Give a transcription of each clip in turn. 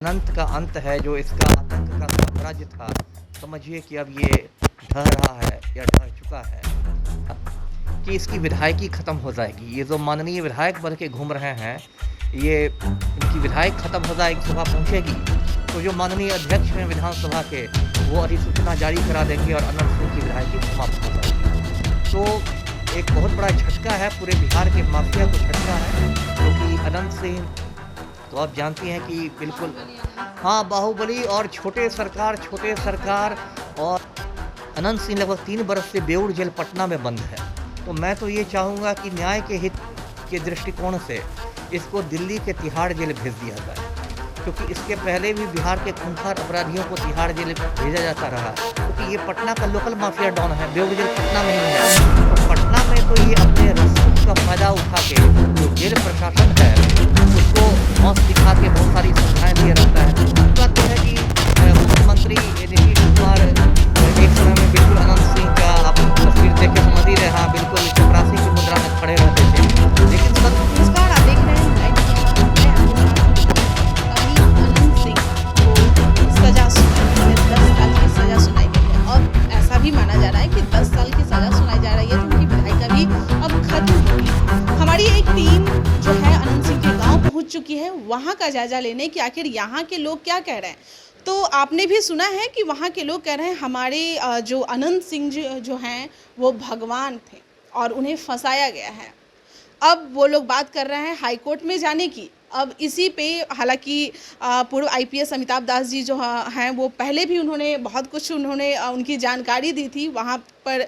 अनंत का अंत है जो इसका आतंक का साम्राज्य था। समझिए कि अब ये ढह रहा है या ढह चुका है, कि इसकी विधायकी ख़त्म हो जाएगी। ये जो माननीय विधायक बन के घूम रहे हैं, ये इनकी विधायक ख़त्म हो जाएगी, सभा पहुँचेगी तो जो माननीय अध्यक्ष हैं विधानसभा के, वो अधिसूचना जारी करा देंगे और अनंत सिंह की विधायकी समाप्त हो जाएगी। तो एक बहुत बड़ा झटका है, पूरे बिहार के माफिया को झटका है, क्योंकि अनंत सिंह तो आप जानती हैं कि बिल्कुल हाँ, बाहुबली और छोटे सरकार और अनंत सिंह लगभग 3 बरस से बेऊर जेल पटना में बंद है। तो मैं तो ये चाहूँगा कि न्याय के हित के दृष्टिकोण से इसको दिल्ली के तिहाड़ जेल भेज दिया जाए, क्योंकि इसके पहले भी बिहार के खूंखार अपराधियों को तिहाड़ जेल भेजा जाता रहा, क्योंकि ये पटना का लोकल माफिया डॉन है। बेऊर जेल पटना में ही है, तो पटना में तो ये अपने रसूख का फ़ायदा उठा के जो जेल प्रशासन है उसको मौत दिखा के बहुत सारी सुविधाएं दिए रहता है। बात तो है कि मुख्यमंत्री नीतीश कुमार एक समय में बिल्कुल अनंत सिंह का आप तस्वीर देख के समझ ही रहे, हाँ बिल्कुल चपरासी की मुद्रा में खड़े रहते थे, लेकिन नमस्कार, आप देख रहे हैं लाइव अनंत सिंह को सजा सुनाई गई है, 10 साल की सजा सुनाई गई है और ऐसा भी माना जा रहा है कि 10 साल की सजा सुनाई जा रही है तो उनकी विधायिका भी अब खत्म होगी। हमारी एक टीम जो है अनंत सिंह के गाँव पहुँच चुकी है वहाँ का जायजा लेने कि आखिर यहाँ के लोग क्या कह रहे हैं। तो आपने भी सुना है कि वहाँ के लोग कह रहे हैं हमारे जो अनंत सिंह जो हैं वो भगवान थे और उन्हें फंसाया गया है। अब वो लोग बात कर रहे हैं हाई कोर्ट में जाने की। अब इसी पे हालांकि पूर्व आईपीएस अमिताभ दास जी जो हैं वो पहले भी उन्होंने बहुत कुछ उनकी जानकारी दी थी, वहाँ पर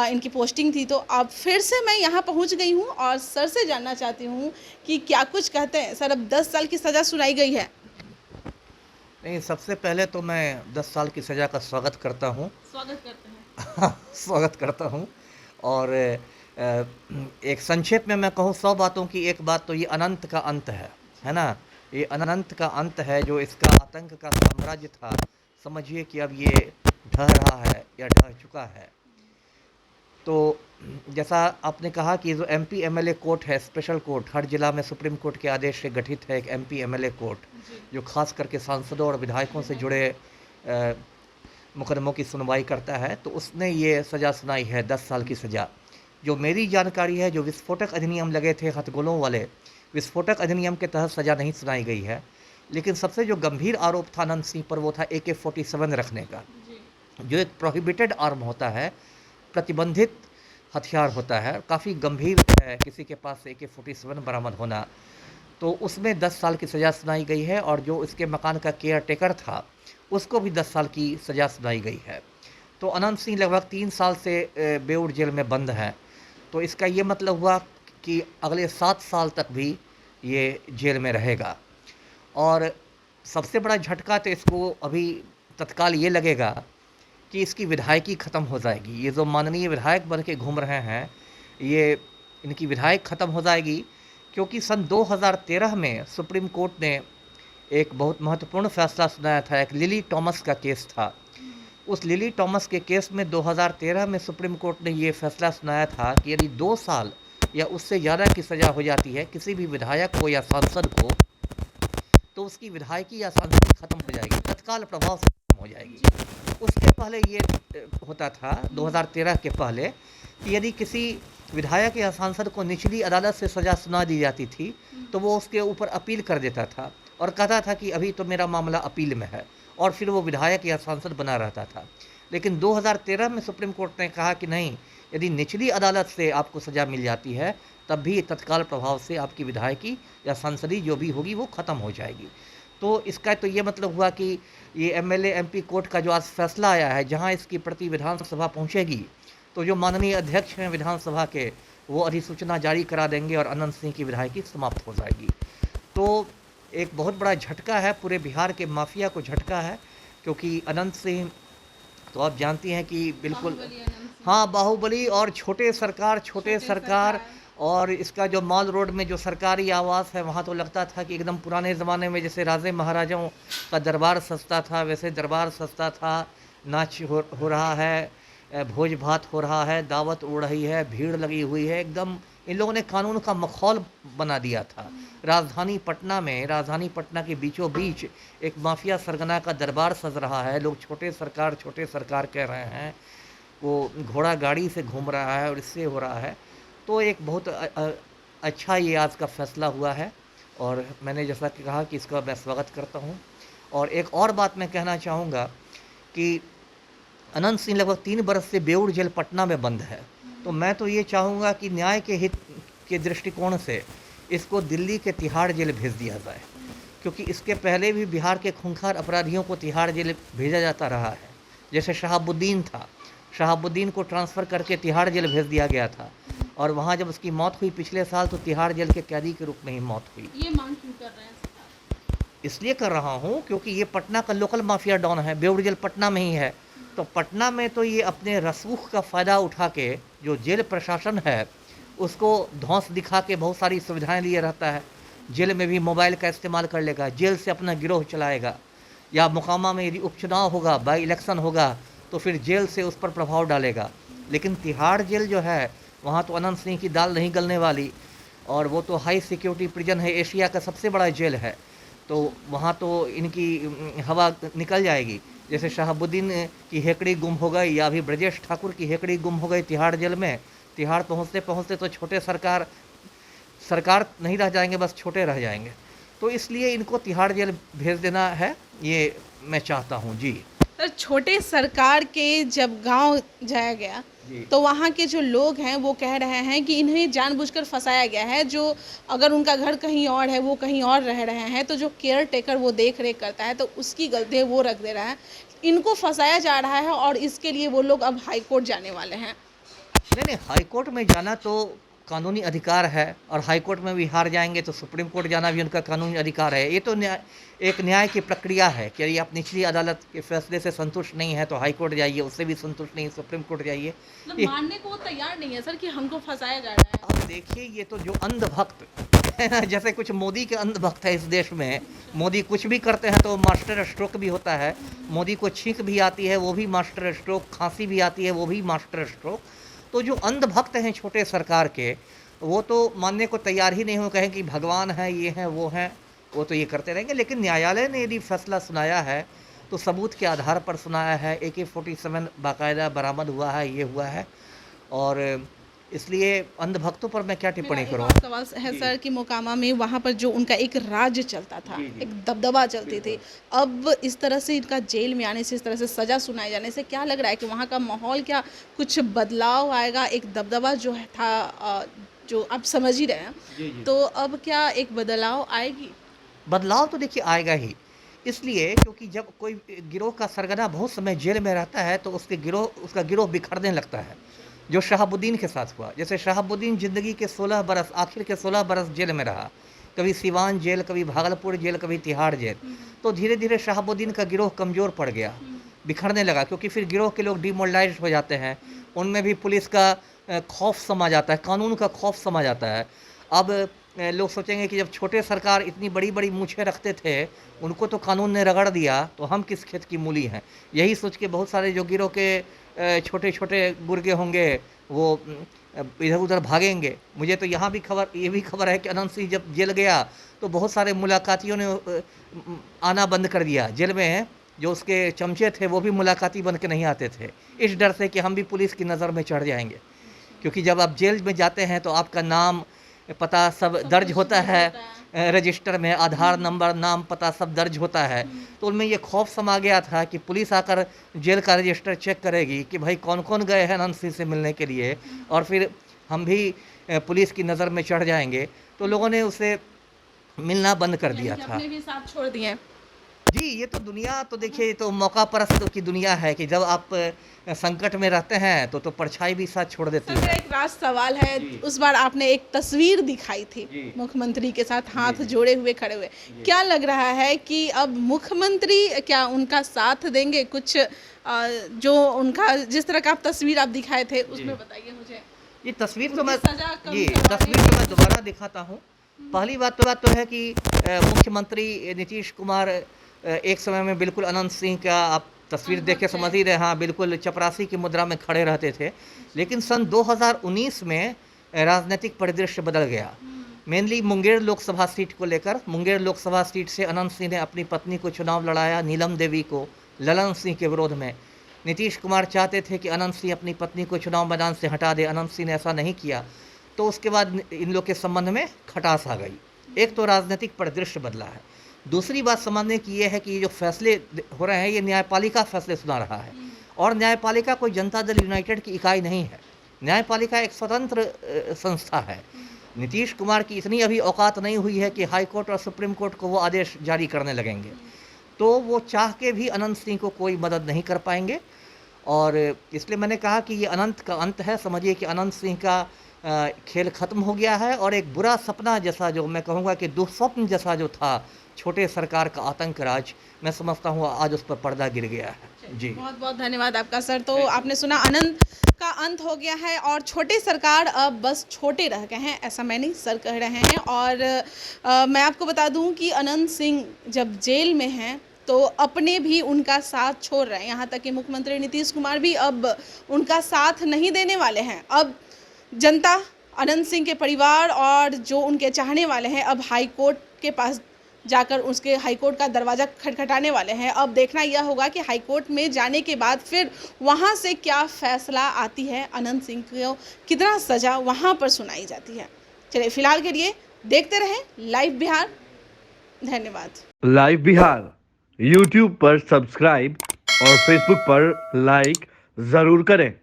इनकी पोस्टिंग थी। तो अब फिर से मैं यहाँ पहुँच गई हूँ और सर से जानना चाहती हूँ कि क्या कुछ कहते हैं। सर, अब 10 साल की सज़ा सुनाई गई है। नहीं, सबसे पहले तो मैं 10 साल की सज़ा का स्वागत करता हूँ। स्वागत करते हैं। स्वागत करता हूँ। और एक संक्षेप में मैं कहूँ 100 बातों की एक बात तो ये अनंत का अंत है ना। ये अनंत का अंत है जो इसका आतंक का साम्राज्य था। समझिए कि अब ये ढह रहा है या ढह चुका है। तो जैसा आपने कहा कि जो एमपी एमएलए कोर्ट है, स्पेशल कोर्ट, हर जिला में सुप्रीम कोर्ट के आदेश से गठित है एक एमपी एमएलए कोर्ट, जो खास करके सांसदों और विधायकों से जुड़े मुकदमों की सुनवाई करता है। तो उसने ये सज़ा सुनाई है 10 साल की सज़ा। जो मेरी जानकारी है, जो विस्फोटक अधिनियम लगे थे हथगोलों वाले, विस्फोटक अधिनियम के तहत सज़ा नहीं सुनाई गई है। लेकिन सबसे जो गंभीर आरोप था अनंत सिंह पर वो था AK-47 रखने का, जो एक प्रोहिबिटेड आर्म होता है, प्रतिबंधित हथियार होता है, काफ़ी गंभीर है किसी के पास से AK-47 बरामद होना। तो उसमें 10 साल की सज़ा सुनाई गई है और जो इसके मकान का केयर टेकर था उसको भी 10 साल की सज़ा सुनाई गई है। तो अनंत सिंह लगभग 3 साल से बेऊर जेल में बंद है। तो इसका ये मतलब हुआ कि अगले 7 साल तक भी ये जेल में रहेगा। और सबसे बड़ा झटका तो इसको अभी तत्काल ये लगेगा कि इसकी विधायकी ख़त्म हो जाएगी। ये जो माननीय विधायक बन के घूम रहे हैं, ये इनकी विधायक ख़त्म हो जाएगी, क्योंकि सन 2013 में सुप्रीम कोर्ट ने एक बहुत महत्वपूर्ण फैसला सुनाया था। एक लिली टॉमस का केस था। उस लिली टॉमस के केस में 2013 में सुप्रीम कोर्ट ने ये फैसला सुनाया था कि यदि 2 साल या उससे ज़्यादा की सज़ा हो जाती है किसी भी विधायक को या सांसद को, तो उसकी विधायकी या सांसदी ख़त्म हो जाएगी, तत्काल प्रभाव से ख़त्म हो जाएगी। उसके पहले ये होता था 2013 के पहले कि यदि किसी विधायक या सांसद को निचली अदालत से सज़ा सुना दी जाती थी तो वो उसके ऊपर अपील कर देता था और कहता था कि अभी तो मेरा मामला अपील में है, और फिर वो विधायक या सांसद बना रहता था। लेकिन 2013 में सुप्रीम कोर्ट ने कहा कि नहीं, यदि निचली अदालत से आपको सज़ा मिल जाती है तब भी तत्काल प्रभाव से आपकी विधायकी या सांसदी जो भी होगी वो ख़त्म हो जाएगी। तो इसका तो ये मतलब हुआ कि ये एमएलए एमपी कोर्ट का जो आज फैसला आया है, जहाँ इसकी प्रति विधानसभा पहुँचेगी तो जो माननीय अध्यक्ष हैं विधानसभा के, वो अधिसूचना जारी करा देंगे और अनंत सिंह की विधायकी समाप्त हो जाएगी। तो एक बहुत बड़ा झटका है, पूरे बिहार के माफिया को झटका है, क्योंकि अनंत सिंह तो आप जानती हैं कि बिल्कुल हाँ, बाहुबली और छोटे सरकार और इसका जो मॉल रोड में जो सरकारी आवास है वहाँ तो लगता था कि एकदम पुराने ज़माने में जैसे राजे महाराजाओं का दरबार सस्ता था, वैसे दरबार सस्ता था। नाच हो रहा है, भोज भात हो रहा है, दावत उड़ रही है, भीड़ लगी हुई है, एकदम इन लोगों ने कानून का मखौल बना दिया था। राजधानी पटना के बीचों बीच एक माफिया सरगना का दरबार सज रहा है। लोग छोटे सरकार कह रहे हैं। वो घोड़ा गाड़ी से घूम रहा है और इससे हो रहा है। तो एक बहुत अच्छा ये आज का फैसला हुआ है और मैंने जैसा कि कहा कि इसका मैं स्वागत करता हूँ। और एक और बात मैं कहना चाहूँगा कि अनंत सिंह लगभग 3 बरस से बेऊर जेल पटना में बंद है। तो मैं तो ये चाहूँगा कि न्याय के हित के दृष्टिकोण से इसको दिल्ली के तिहाड़ जेल भेज दिया जाए, क्योंकि इसके पहले भी बिहार के खूंखार अपराधियों को तिहाड़ जेल भेजा जाता रहा है। जैसे शहाबुद्दीन था, शहाबुद्दीन को ट्रांसफ़र करके तिहाड़ जेल भेज दिया गया था और वहाँ जब उसकी मौत हुई पिछले साल, तो तिहाड़ जेल के कैदी के रूप में ही मौत हुई। ये मांग क्यों कर रहे हैं सरकार? इसलिए कर रहा हूँ क्योंकि ये पटना का लोकल माफिया डॉन है। बेऊर जेल पटना में ही है, तो पटना में तो ये अपने रसूख का फ़ायदा उठा के जो जेल प्रशासन है उसको धौंस दिखा के बहुत सारी सुविधाएं लिए रहता है। जेल में भी मोबाइल का इस्तेमाल कर लेगा, जेल से अपना गिरोह चलाएगा, या मोकामा में यदि उपचुनाव होगा, बाई इलेक्शन होगा, तो फिर जेल से उस पर प्रभाव डालेगा। लेकिन तिहाड़ जेल जो है वहाँ तो अनंत सिंह की दाल नहीं गलने वाली, और वो तो हाई सिक्योरिटी प्रिजन है, एशिया का सबसे बड़ा जेल है, तो वहाँ तो इनकी हवा निकल जाएगी। जैसे शहाबुद्दीन की हेकड़ी गुम हो गई, या अभी ब्रजेश ठाकुर की हेकड़ी गुम हो गई तिहाड़ जेल में। तिहाड़ पहुँचते पहुँचते तो छोटे सरकार नहीं रह जाएंगे, बस छोटे रह जाएंगे। तो इसलिए इनको तिहाड़ जेल भेज देना है, ये मैं चाहता हूँ जी। सर, छोटे सरकार के जब गांव जाया गया तो वहाँ के जो लोग हैं वो कह रहे हैं कि इन्हें जानबूझकर फंसाया गया है। जो अगर उनका घर कहीं और है, वो कहीं और रह रहे हैं, तो जो केयर टेकर वो देख रेख करता है तो उसकी गलती वो रख दे रहा है। इनको फंसाया जा रहा है और इसके लिए वो लोग अब हाई कोर्ट जाने वाले हैं। नहीं, हाई कोर्ट में जाना तो कानूनी अधिकार है, और हाई कोर्ट में भी हार जाएंगे तो सुप्रीम कोर्ट जाना भी उनका कानूनी अधिकार है। ये तो एक न्याय की प्रक्रिया है कि यदि आप निचली अदालत के फैसले से संतुष्ट नहीं है तो हाई कोर्ट जाइए, उससे भी संतुष्ट नहीं सुप्रीम कोर्ट जाइए। मतलब मानने को वो तैयार नहीं है सर कि हमको फंसाया जा रहा है। अब देखिए, ये तो जो अंधभक्त है ना, जैसे कुछ मोदी के अंधभक्त है इस देश में। मोदी कुछ भी करते हैं तो मास्टर स्ट्रोक भी होता है। मोदी को छींक भी आती है, वो भी मास्टर स्ट्रोक, खांसी भी आती है, वो भी मास्टर स्ट्रोक। तो जो अंधभक्त हैं छोटे सरकार के, वो तो मानने को तैयार ही नहीं हो, कहें कि भगवान है, ये हैं, वो हैं, वो तो ये करते रहेंगे। लेकिन न्यायालय ने यदि फैसला सुनाया है तो सबूत के आधार पर सुनाया है। AK-47 बाकायदा बरामद हुआ है, ये हुआ है, और इसलिए अंधभक्तों पर मैं क्या टिप्पणी करूँ। सवाल है सर कि मोकामा में वहाँ पर जो उनका एक राज्य चलता था, एक दबदबा चलती थी, अब इस तरह से इनका जेल में आने से, इस तरह से सजा सुनाए जाने से क्या लग रहा है कि वहाँ का माहौल क्या कुछ बदलाव आएगा? एक दबदबा जो है था, जो आप समझ ही रहे हैं, तो अब क्या एक बदलाव आएगी? बदलाव तो देखिए आएगा ही, इसलिए क्योंकि जब कोई गिरोह का सरगना बहुत समय जेल में रहता है तो उसका गिरोह बिखरने लगता है, जो शहाबुद्दीन के साथ हुआ। जैसे शहाबुद्दीन ज़िंदगी के 16 बरस, आखिर के 16 बरस जेल में रहा, कभी सिवान जेल, कभी भागलपुर जेल, कभी तिहाड़ जेल। तो धीरे धीरे शहाबुद्दीन का गिरोह कमज़ोर पड़ गया, बिखरने लगा, क्योंकि फिर गिरोह के लोग डिमोरलाइज हो जाते हैं, उनमें भी पुलिस का खौफ समा जाता है, कानून का खौफ समा जाता है। अब लोग सोचेंगे कि जब छोटे सरकार इतनी बड़ी बड़ी मूछें रखते थे, उनको तो कानून ने रगड़ दिया, तो हम किस खेत की मूली हैं। यही सोच के बहुत सारे जो गिरोह के छोटे छोटे गुर्गे होंगे वो इधर उधर भागेंगे। मुझे तो यहाँ भी ये भी खबर है कि अनंत सिंह जब जेल गया तो बहुत सारे मुलाकातियों ने आना बंद कर दिया। जेल में जो उसके चमचे थे वो भी मुलाकाती बन के नहीं आते थे, इस डर से कि हम भी पुलिस की नज़र में चढ़ जाएंगे। क्योंकि जब आप जेल में जाते हैं तो आपका नाम पता सब दर्ज होता है, रजिस्टर में आधार नंबर, नाम, पता सब दर्ज होता है। तो उनमें ये खौफ समा गया था कि पुलिस आकर जेल का रजिस्टर चेक करेगी कि भाई कौन कौन गए हैं अनंत सिंह से मिलने के लिए, और फिर हम भी पुलिस की नज़र में चढ़ जाएंगे। तो लोगों ने उसे मिलना बंद कर दिया था। अपने भी साथ छोड़ दिए। जी, ये तो दुनिया तो देखिए, ये तो मौका परस्त की दुनिया है कि जब आप संकट में रहते हैं तो परछाई भी साथ छोड़ देती सर, है। मेरा एक लास्ट सवाल है, उस बार आपने एक तस्वीर दिखाई थी मुख्यमंत्री के साथ हाथ जोड़े हुए खड़े हुए, क्या लग रहा है कि अब मुख्यमंत्री क्या उनका साथ देंगे? कुछ जो उनका जिस तरह का आप तस्वीर आप दिखाए थे उसमें बताइए मुझे। ये तस्वीर तो मैं सजा कम जी करवाने तस्वीर तो मैं दोबारा दिखाता हूँ। पहली बात तो है कि मुख्यमंत्री नीतीश कुमार एक समय में बिल्कुल अनंत सिंह का आप तस्वीर देख के समझ ही रहे, हाँ, बिल्कुल चपरासी की मुद्रा में खड़े रहते थे। लेकिन सन 2019 में राजनीतिक परिदृश्य बदल गया। मेनली मुंगेर लोकसभा सीट को लेकर, मुंगेर लोकसभा सीट से अनंत सिंह ने अपनी पत्नी को चुनाव लड़ाया, नीलम देवी को, ललन सिंह के विरोध में। नीतीश कुमार चाहते थे कि अनंत सिंह अपनी पत्नी को चुनाव मैदान से हटा दे, अनंत सिंह ने ऐसा नहीं किया, तो उसके बाद इन लोग के संबंध में खटास आ गई। एक तो राजनीतिक परिदृश्य बदला है, दूसरी बात समझने की ये है कि ये जो फैसले हो रहे हैं ये न्यायपालिका फैसले सुना रहा है, और न्यायपालिका कोई जनता दल यूनाइटेड की इकाई नहीं है। न्यायपालिका एक स्वतंत्र संस्था है। नीतीश कुमार की इतनी अभी औकात नहीं हुई है कि हाई कोर्ट और सुप्रीम कोर्ट को वो आदेश जारी करने लगेंगे, तो वो चाह के भी अनंत सिंह को कोई मदद नहीं कर पाएंगे। और इसलिए मैंने कहा कि ये अनंत का अंत है। समझिए कि अनंत सिंह का खेल ख़त्म हो गया है, और एक बुरा सपना जैसा, जो मैं कहूँगा कि दुस्वप्न जैसा जो था, छोटे सरकार का आतंक राज, मैं समझता हूँ आज उस पर पर्दा गिर गया है। जी, बहुत बहुत धन्यवाद आपका सर। तो आपने सुना, अनंत का अंत हो गया है और छोटे सरकार अब बस छोटे रह गए हैं, ऐसा मैं नहीं सर कह रहे हैं। और मैं आपको बता दूं कि अनंत सिंह जब जेल में हैं तो अपने भी उनका साथ छोड़ रहे हैं, यहाँ तक कि मुख्यमंत्री नीतीश कुमार भी अब उनका साथ नहीं देने वाले हैं। अब जनता, अनंत सिंह के परिवार और जो उनके चाहने वाले हैं, अब हाई कोर्ट के पास जाकर उसके हाई कोर्ट का दरवाज़ा खटखटाने वाले हैं। अब देखना यह होगा कि हाई कोर्ट में जाने के बाद फिर वहां से क्या फैसला आती है, अनंत सिंह को कितना सज़ा वहां पर सुनाई जाती है। चलिए, फिलहाल के लिए देखते रहें लाइव बिहार। धन्यवाद। लाइव बिहार YouTube पर सब्सक्राइब और Facebook पर लाइक ज़रूर करें।